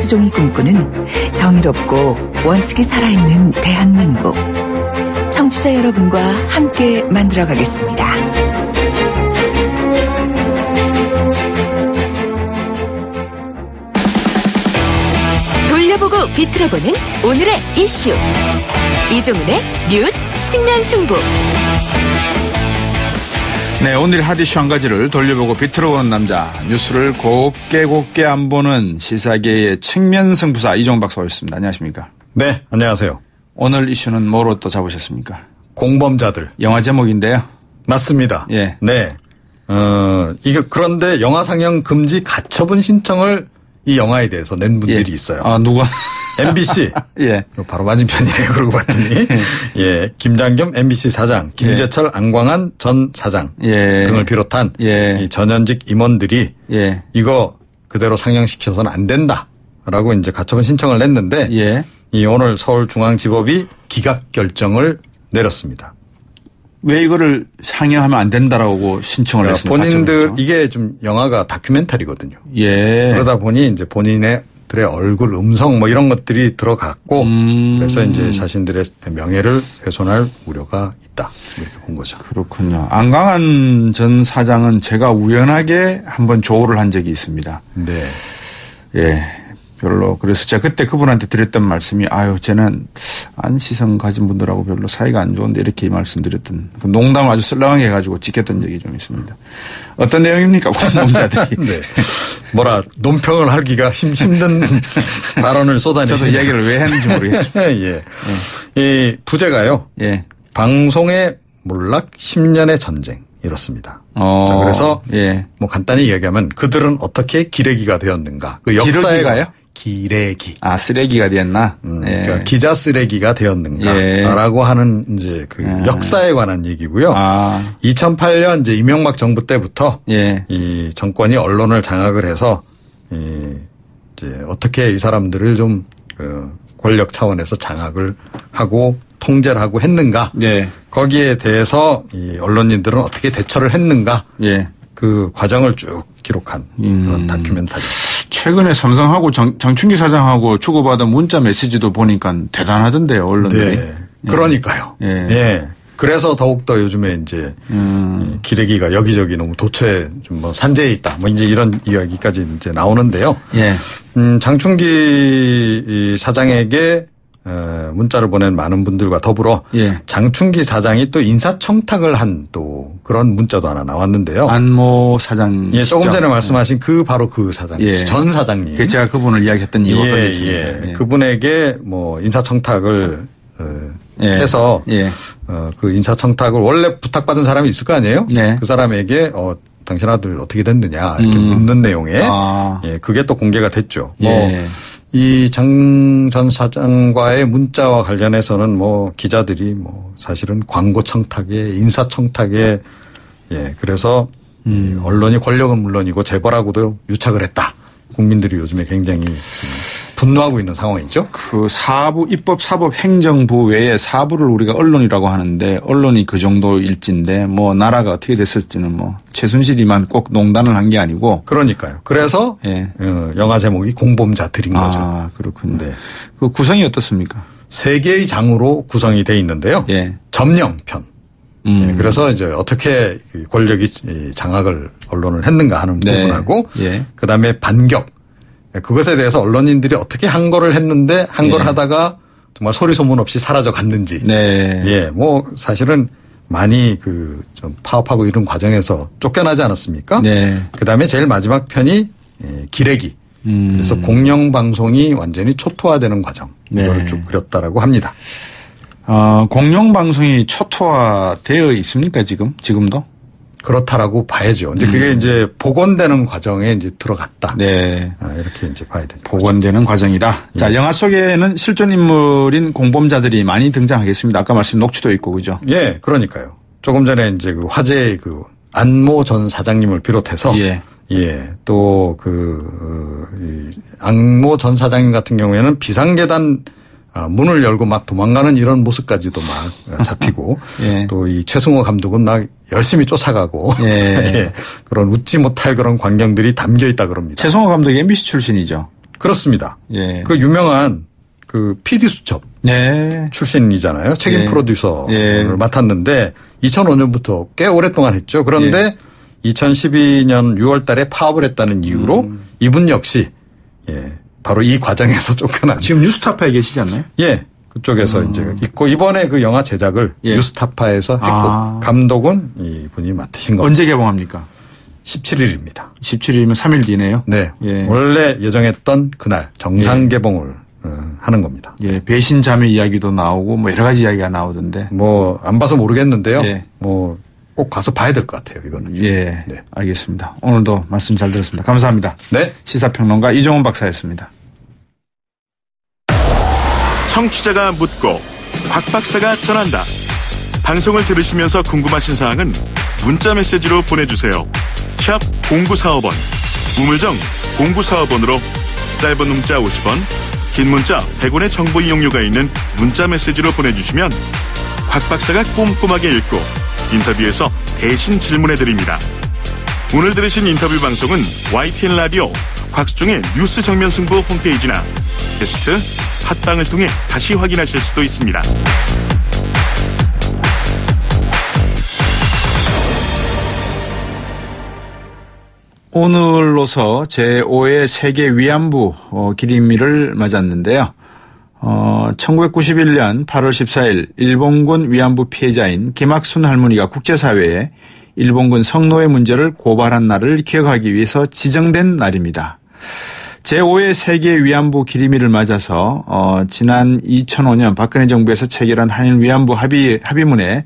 김수종이 꿈꾸는 정의롭고 원칙이 살아있는 대한민국. 청취자 여러분과 함께 만들어가겠습니다. 돌려보고 비틀어보는 오늘의 이슈. 이종훈의 뉴스 측면 승부. 네, 오늘 핫 이슈 한 가지를 돌려보고 비틀어보는 남자. 뉴스를 곱게 안 보는 시사계의 측면 승부사 이종훈 박사 오셨습니다. 안녕하십니까? 네, 안녕하세요. 오늘 이슈는 뭐로 또 잡으셨습니까? 공범자들. 영화 제목인데요. 맞습니다. 예. 네. 이게 그런데 영화 상영 금지 가처분 신청을 이 영화에 대해서 낸 분들이 있어요. 아, 누가? MBC. 예. 바로 맞은편이네요. 그러고 봤더니. 예. 김장겸 MBC 사장, 김재철 예. 안광한 전 사장 예. 등을 비롯한 예. 이 전현직 임원들이 예. 이거 그대로 상영시켜서는 안 된다라고 이제 가처분 신청을 냈는데 예. 이 오늘 서울중앙지법이 기각 결정을 내렸습니다. 왜 이거를 상영하면 안 된다라고 신청을 했습니까? 본인들 이게 좀 영화가 다큐멘터리거든요. 예. 그러다 보니 이제 본인들의 얼굴, 음성 뭐 이런 것들이 들어갔고 그래서 이제 자신들의 명예를 훼손할 우려가 있다 이렇게 본 거죠. 그렇군요. 안광한 전 사장은 제가 우연하게 한번 조우를 한 적이 있습니다. 네. 예. 별로. 그래서 제가 그때 그분한테 드렸던 말씀이 쟤는 안시성 가진 분들하고 별로 사이가 안 좋은데 이렇게 말씀드렸던 농담을 아주 썰렁하게 해가지고 지켰던 적이 좀 있습니다. 어떤 내용입니까? 공범자들이. 네. 논평을 하기가 힘든 발언을 쏟아내시네요. 저도 이야기를 왜 했는지 모르겠습니다. 예. 이 부제가요. 예. 방송의 몰락 10년의 전쟁. 이렇습니다. 자, 그래서 예. 뭐 간단히 이야기하면 그들은 어떻게 기레기가 되었는가. 그 역사가요? 기레기. 아, 쓰레기가 되었나? 예. 그러니까 기자 쓰레기가 되었는가라고 하는 이제 그 역사에 관한 얘기고요. 2008년 이제 이명박 정부 때부터 이 정권이 언론을 장악을 해서 이제 어떻게 이 사람들을 좀 권력 차원에서 장악을 하고 통제를 하고 했는가. 거기에 대해서 이 언론인들은 어떻게 대처를 했는가. 그 과정을 쭉 기록한 그런 다큐멘터리. 최근에 삼성하고 장충기 사장하고 주고받은 문자 메시지도 보니까 대단하던데요, 언론들이. 네. 그러니까요. 예. 그래서 더욱더 요즘에 이제 기레기가 여기저기 너무 도처에 좀 뭐 산재에 있다. 뭐 이제 이런 이야기까지 이제 나오는데요. 장충기 사장에게 문자를 보낸 많은 분들과 더불어 장충기 사장이 또 인사청탁을 한 또 그런 문자도 하나 나왔는데요. 안모 사장. 예, 조금 전에 말씀하신 바로 그 사장. 전 사장님. 제가 그분을 이야기했던 이유가 있습니다. 그분에게 뭐 인사청탁을 해서 그 인사청탁을 원래 부탁받은 사람이 있을 거 아니에요? 그 사람에게 당신 아들 어떻게 됐느냐 이렇게 묻는 내용에 그게 또 공개가 됐죠. 이 장 전 사장과의 문자와 관련해서는 뭐 기자들이 뭐 사실은 광고 청탁에 인사 청탁에 그래서 언론이 권력은 물론이고 재벌하고도 유착을 했다. 국민들이 요즘에 굉장히 분노하고 있는 상황이죠. 그 사부, 입법, 사법, 행정부 외에 사부를 우리가 언론이라고 하는데 언론이 그 정도 일진데 뭐 나라가 어떻게 됐을지는 뭐 최순실이만 꼭 농단을 한 게 아니고. 그러니까요. 그래서 영화 제목이 공범자들인 거죠. 아, 그렇군요. 네. 그 구성이 어떻습니까? 3개의 장으로 구성이 돼 있는데요. 점령편. 그래서 이제 어떻게 권력이 장악을 언론을 했는가 하는 부분하고 그다음에 반격. 그것에 대해서 언론인들이 어떻게 한 거를 했는데 한 걸 하다가 정말 소리 소문 없이 사라져 갔는지. 뭐 사실은 많이 좀 파업하고 이런 과정에서 쫓겨나지 않았습니까? 그다음에 제일 마지막 편이 기레기. 그래서 공영방송이 완전히 초토화되는 과정. 이걸 쭉 그렸다라고 합니다. 공영방송이 초토화되어 있습니까, 지금도? 그렇다라고 봐야죠. 이제 그게 이제 복원되는 과정에 이제 들어갔다. 이렇게 이제 봐야 되는 복원되는 과정이다. 자, 영화 속에는 실존 인물인 공범자들이 많이 등장하겠습니다. 아까 말씀 녹취도 있고, 그죠? 그러니까요. 조금 전에 이제 그 화제의 그 안모 전 사장님을 비롯해서 또 안모 전 사장님 같은 경우에는 비상계단 문을 열고 막 도망가는 이런 모습까지도 막 잡히고 또 이 최승호 감독은 막 열심히 쫓아가고 그런 웃지 못할 그런 광경들이 담겨 있다 그럽니다. 최승호 감독이 MBC 출신이죠. 그렇습니다. 예. 그 유명한 그 PD 수첩 네. 출신이잖아요. 책임 예. 프로듀서를 예. 맡았는데 2005년부터 꽤 오랫동안 했죠. 그런데 2012년 6월 달에 파업을 했다는 이유로 이분 역시 바로 이 과정에서 쫓겨난. 지금 뉴스타파에 계시지 않나요? 예. 그쪽에서 이제 있고 이번에 그 영화 제작을 뉴스타파에서 했고 감독은 이분이 맡으신 겁니다. 언제 개봉합니까? 17일입니다. 17일이면 3일 뒤네요. 네. 원래 예정했던 그날 정상 개봉을 하는 겁니다. 예, 배신 자매 이야기도 나오고 뭐 여러 가지 이야기가 나오던데. 뭐 안 봐서 모르겠는데요. 뭐 꼭 가서 봐야 될 것 같아요. 이거는. 예, 네. 알겠습니다. 오늘도 말씀 잘 들었습니다. 감사합니다. 네. 시사평론가 이종훈 박사였습니다. 청취자가 묻고 박 박사가 전한다. 방송을 들으시면서 궁금하신 사항은 문자 메시지로 보내주세요. 샵 0945번 우물정 0945번으로 짧은 문자 50원 긴 문자 100원의 정보 이용료가 있는 문자 메시지로 보내주시면 박 박사가 꼼꼼하게 읽고 인터뷰에서 대신 질문해드립니다. 오늘 들으신 인터뷰 방송은 YTN 라디오 곽수종의 뉴스 정면 승부 홈페이지나 게스트 팟빵을 통해 다시 확인하실 수도 있습니다. 오늘로서 제5회 세계 위안부 기림일을 맞았는데요. 1991년 8월 14일 일본군 위안부 피해자인 김학순 할머니가 국제사회에 일본군 성노예 문제를 고발한 날을 기억하기 위해서 지정된 날입니다. 제5회 세계 위안부 기림일을 맞아서 지난 2005년 박근혜 정부에서 체결한 한일 위안부 합의문의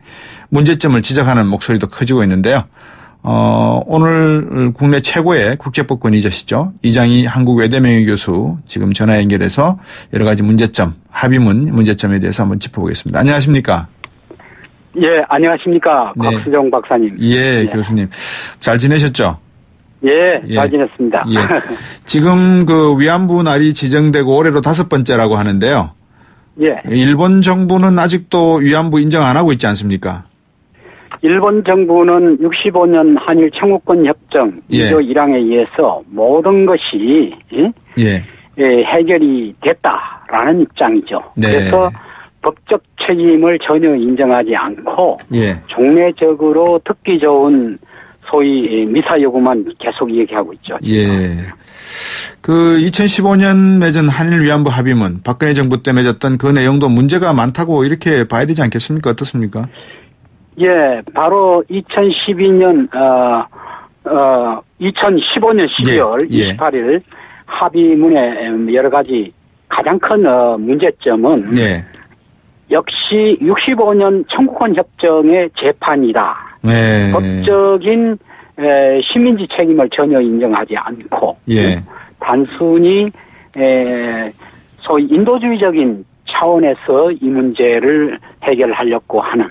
문제점을 지적하는 목소리도 커지고 있는데요. 오늘 국내 최고의 국제법권이자시죠. 이장희 한국외대명예 교수 지금 전화 연결해서 여러 가지 문제점, 합의문 문제점에 대해서 한번 짚어보겠습니다. 안녕하십니까? 예, 안녕하십니까? 곽수종 박사님. 예, 교수님. 잘 지내셨죠? 예, 잘 지냈습니다. 예. 지금 그 위안부 날이 지정되고 올해로 5번째라고 하는데요. 예. 일본 정부는 아직도 위안부 인정 안 하고 있지 않습니까? 일본 정부는 65년 한일 청구권 협정 2조 1항에 의해서 모든 것이 해결이 됐다라는 입장이죠. 네. 그래서 법적 책임을 전혀 인정하지 않고 종례적으로 듣기 좋은 소위 미사 요구만 계속 얘기하고 있죠. 예. 그 2015년 맺은 한일 위안부 합의문 박근혜 정부 때 맺었던 그 내용도 문제가 많다고 이렇게 봐야 되지 않겠습니까? 어떻습니까? 예, 바로 2012년 2015년 12월 28일 합의문의 여러 가지 가장 큰 문제점은 역시 65년 청구권 협정의 재판이다. 법적인 시민지 책임을 전혀 인정하지 않고 단순히 소위 인도주의적인 차원에서 이 문제를 해결하려고 하는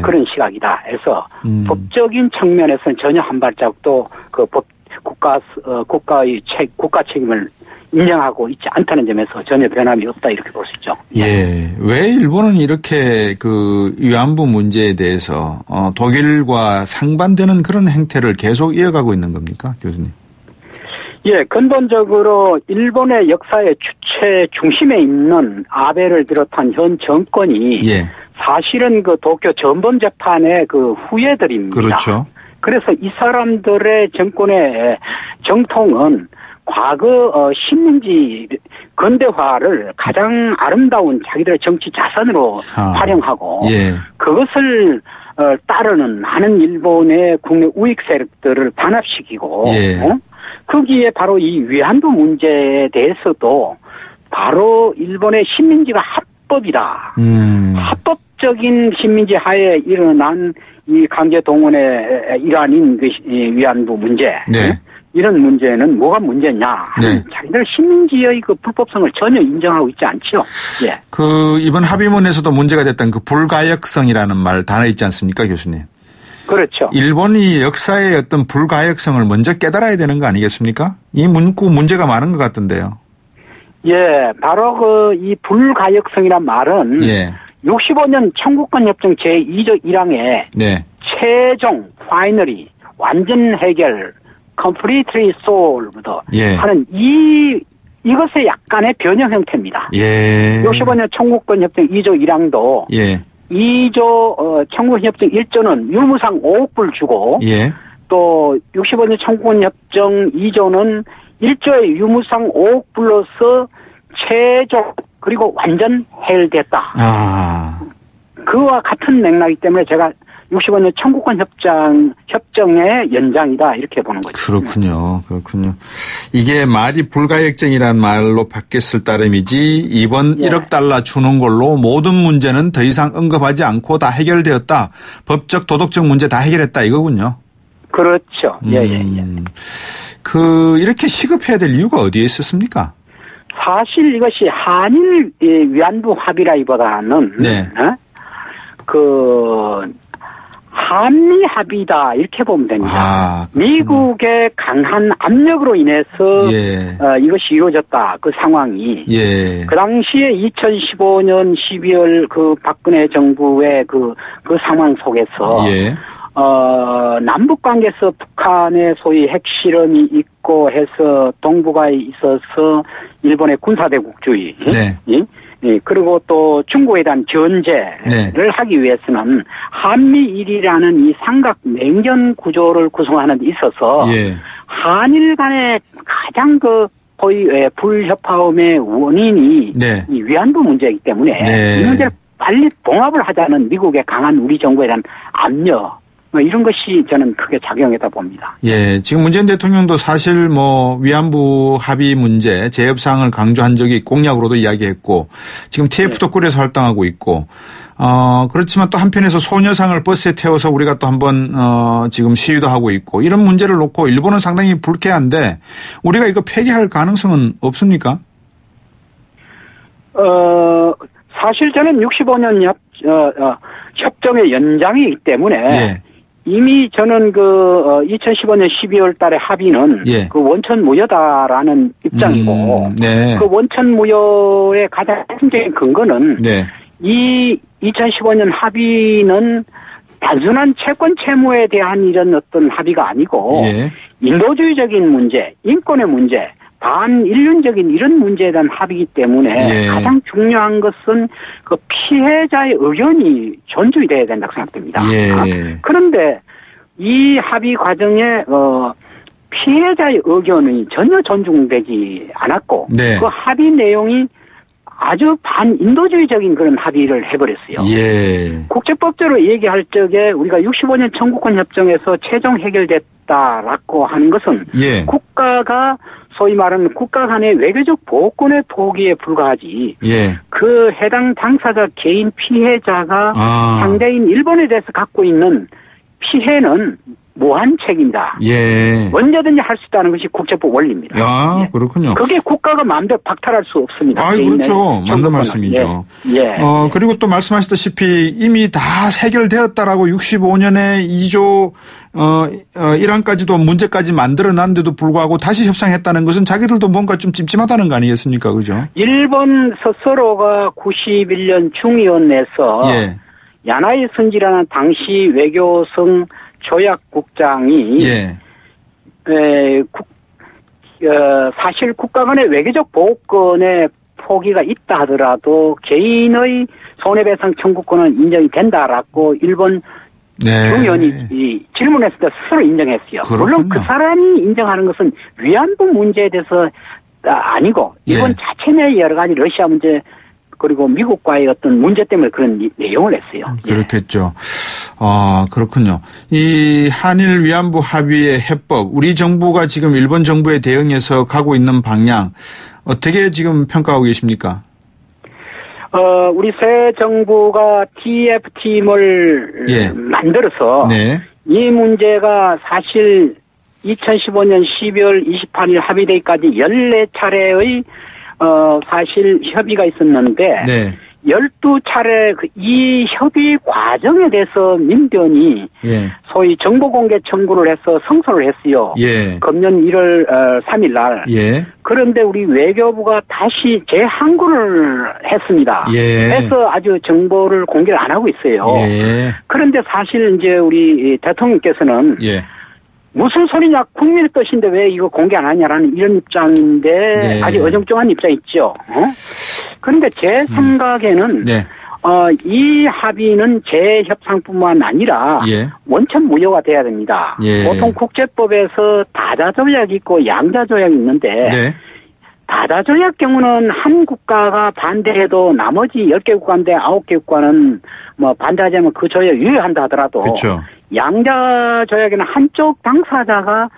그런 시각이다. 해서 법적인 측면에서는 전혀 한 발짝도 그 국가 책임을 인정하고 있지 않다는 점에서 전혀 변함이 없다 이렇게 볼 수 있죠. 예. 왜 일본은 이렇게 그 위안부 문제에 대해서 독일과 상반되는 그런 행태를 계속 이어가고 있는 겁니까, 교수님? 예, 근본적으로 일본의 역사의 주체 중심에 있는 아베를 비롯한 현 정권이 사실은 그 도쿄 전범 재판의 그 후예들입니다. 그렇죠. 그래서 이 사람들의 정권의 정통은 과거 식민지 근대화를 가장 아름다운 자기들의 정치 자산으로 활용하고 그것을 따르는 많은 일본의 국내 우익 세력들을 반합시키고 거기에 바로 이 위안부 문제에 대해서도 바로 일본의 식민지가 합법이다. 합법적인 식민지 하에 일어난 이 강제 동원의 일환인 그 위안부 문제. 이런 문제는 뭐가 문제냐. 자기들 식민지의 그 불법성을 전혀 인정하고 있지 않죠. 그 이번 합의문에서도 문제가 됐던 그 불가역성이라는 말 단어 있지 않습니까, 교수님? 그렇죠. 일본이 역사의 어떤 불가역성을 먼저 깨달아야 되는 거 아니겠습니까? 이 문구 문제가 많은 것 같던데요. 예, 바로 이 불가역성이란 말은 65년 청구권 협정 제2조 1항에 최종 파이너리 완전 해결 completely solved 하는 이 이것의 약간의 변형 형태입니다. 예. 65년 청구권 협정 2조 1항도 예. 2조 청구권 협정 1조는 유무상 5억 불 주고 예. 또 65년 청구권 협정 2조는 1조의 유무상 5억 불로서 최종 그리고 완전 해결됐다. 아. 그와 같은 맥락이기 때문에 제가 65년 청구권 협정의 연장이다 이렇게 보는 거죠. 그렇군요. 그렇군요. 이게 말이 불가역정이라는 말로 바뀌었을 따름이지 이번 예. 1억 달러 주는 걸로 모든 문제는 더 이상 언급하지 않고 다 해결되었다. 법적 도덕적 문제 다 해결했다 이거군요. 그렇죠. 예. 이렇게 시급해야 될 이유가 어디에 있었습니까? 사실 이것이 한일 위안부 합의라기보다는 네. 한미 합의다 이렇게 보면 됩니다. 미국의 강한 압력으로 인해서 예. 이것이 이루어졌다. 그 상황이. 예. 그 당시에 2015년 12월 그 박근혜 정부의 그 상황 속에서 예. 남북 관계에서 북한의 소위 핵실험이 있고 해서 동북아에 있어서 일본의 군사대국주의. 네. 예, 그리고 또 중국에 대한 견제를 네. 하기 위해서는 한미일이라는 이 삼각 냉전 구조를 구성하는 데 있어서 예. 한일 간의 가장 거의 불협화음의 원인이 네. 이 위안부 문제이기 때문에 네. 이 문제를 빨리 봉합을 하자는 미국의 강한 우리 정부에 대한 압력 이런 것이 저는 크게 작용했다 봅니다. 예, 지금 문재인 대통령도 사실 위안부 합의 문제 재협상을 강조한 적이 공약으로도 이야기했고 지금 TF도 꾸려서 활동하고 있고 그렇지만 또 한편에서 소녀상을 버스에 태워서 우리가 또 한번 지금 시위도 하고 있고 이런 문제를 놓고 일본은 상당히 불쾌한데 우리가 이거 폐기할 가능성은 없습니까? 사실 저는 65년 협정의 연장이기 때문에 예. 이미 저는 2015년 12월 달에 합의는 예. 그 원천 무효다라는 입장이고 네. 그 원천 무효의 가장 핵심적인 근거는 네. 이 2015년 합의는 단순한 채권 채무에 대한 이런 어떤 합의가 아니고 예. 인도주의적인 문제, 인권의 문제, 반인륜적인 이런 문제에 대한 합의이기 때문에 예. 가장 중요한 것은 그 피해자의 의견이 존중돼야 된다고 생각됩니다. 예. 그런데 이 합의 과정에 피해자의 의견이 전혀 존중되지 않았고 네. 그 합의 내용이 아주 반인도주의적인 그런 합의를 해버렸어요. 예. 국제법적으로 얘기할 적에 우리가 65년 청구권 협정에서 최종 해결됐다라고 하는 것은 예. 국가가 소위 말하는 국가 간의 외교적 보호권의 포기에 불과하지 예. 그 해당 당사자 개인 피해자가 상대인 일본에 대해서 갖고 있는 피해는 무한 책임이다. 예. 언제든지 할 수 있다는 것이 국제법 원리입니다. 아, 그렇군요. 그게 국가가 마음대로 박탈할 수 없습니다. 아, 그렇죠. 맞는 말씀이죠. 예. 그리고 또 말씀하셨다시피 이미 다 해결되었다라고 65년에 2조 1항까지도 문제까지 만들어놨는데도 불구하고 다시 협상했다는 것은 자기들도 뭔가 좀 찜찜하다는 거 아니겠습니까? 그죠? 일본 스스로가 91년 중의원에서 예. 야나이 선지라는 당시 외교성 조약국장이 예. 사실 국가 간의 외교적 보호권의 포기가 있다 하더라도 개인의 손해배상 청구권은 인정이 된다라고 일본 네. 중의원이 질문했을 때 스스로 인정했어요. 그렇군요. 물론 그 사람이 인정하는 것은 위안부 문제에 대해서 아니고 일본 예. 자체 내의 여러 가지 러시아 문제 그리고 미국과의 어떤 문제 때문에 그런 내용을 했어요. 그렇겠죠. 그렇군요. 이 한일 위안부 합의의 해법, 우리 정부가 지금 일본 정부에 대응해서 가고 있는 방향 어떻게 지금 평가하고 계십니까? 우리 새 정부가 TF팀을 예. 만들어서 네. 이 문제가 사실 2015년 12월 28일 합의되기까지 14차례의 사실 협의가 있었는데 네. 12차례 이 협의 과정에 대해서 민변이 예. 소위 정보공개 청구를 해서 성소를 했어요. 예. 금년 1월 3일 날. 예. 그런데 우리 외교부가 다시 재항구를 했습니다. 예. 해서 아주 정보를 공개를 안 하고 있어요. 예. 그런데 사실 이제 우리 대통령께서는 예. 무슨 소리냐, 국민의 뜻인데 왜 이거 공개 안 하냐라는 이런 입장인데 네. 아주 어정쩡한 입장이 있죠. 그런데 제 생각에는 네. 이 합의는 재협상뿐만 아니라 예. 원천 무효가 돼야 됩니다. 예. 보통 국제법에서 다자조약이 있고 양자조약이 있는데 네. 다자조약 경우는 한 국가가 반대해도 나머지 10개 국가인데 9개 국가는 뭐 반대하자면 그 조약이 유효한다 하더라도 그쵸. 양자조약에는 한쪽 당사자가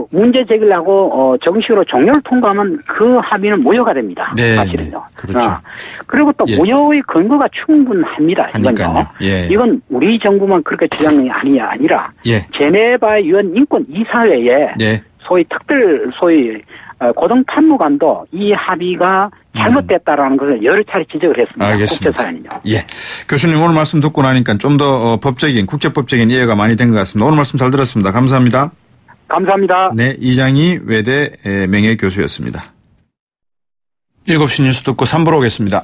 문제 제기를 하고 정식으로 종료를 통과하면 그 합의는 무효가 됩니다. 네, 사실은요. 그렇죠. 그리고 또 예. 무효의 근거가 충분합니다. 이건요. 예. 이건 우리 정부만 그렇게 주장이 아니라 예. 제네바 유엔 인권 이사회에 예. 소위 고등 판무관도 이 합의가 잘못됐다라는 것을 여러 차례 지적을 했습니다. 알겠습니다. 국제사회는요. 예. 교수님 오늘 말씀 듣고 나니까 좀 더 국제법적인 이해가 많이 된 것 같습니다. 오늘 말씀 잘 들었습니다. 감사합니다. 감사합니다. 네, 이장희 외대 명예교수였습니다. 7시 뉴스 듣고 3부로 오겠습니다.